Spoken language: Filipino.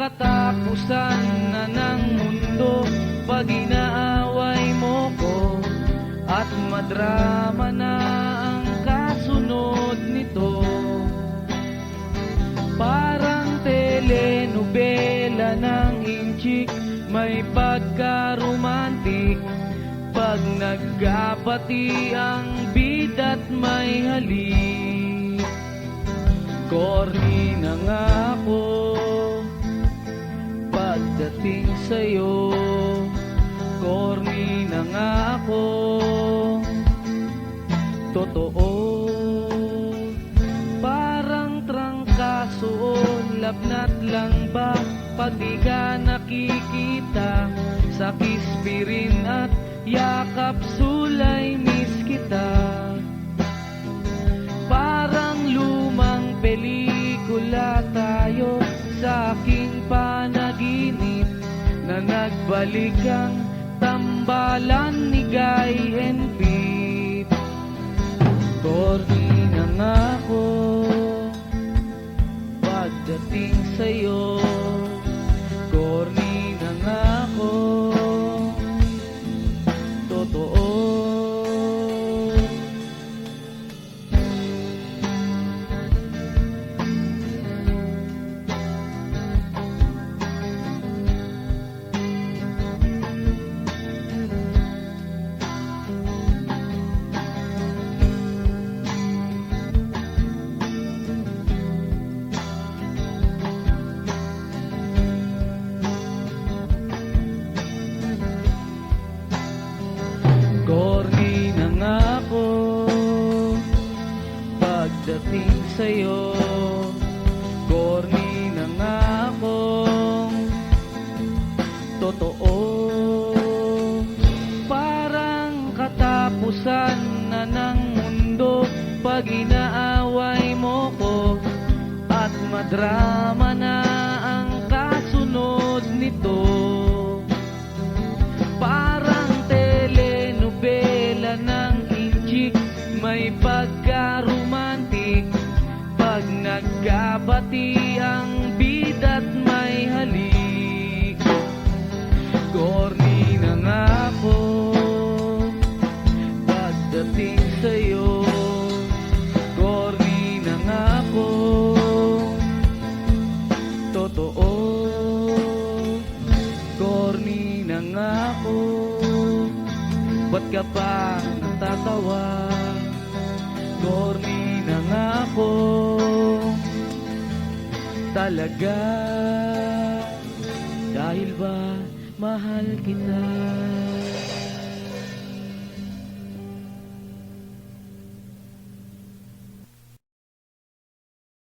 katapusan na ng mundo pag inaaway mo ko at madrama na ang kasunod nito. Parang telenovela ng inchik, may pagka-romantic pag nagkapati ang bida't may halik. Corny na nga ako pagdating sa'yo, corny na nga ako, totoo. Parang trangkaso o labnat lang ba pag di ka nakikita, sa kispirin at yakap sulay miss kita. Parang lumang pelikula tayo sa aking panaginip, na nagbalik ang tambalan ni Guy and Pete. Corny na nga ako pagdating sa'yo, corny na nga ako, totoo. Corny na nga ako pagdating sa'yo, corny na nga ako, totoo. Parang katapusan na ng mundo pag inaaway mo ko at madrama na ang kasunod nito. Ng inchik, may pagka-romantic pag nagkabati ang bida't may halik. Corny na nga ako pagdating sa'yo, corny na nga ako, totoo. Corny na nga ako, ba't ka pa natatawa? Corny na nga ako talaga, dahil ba mahal kita?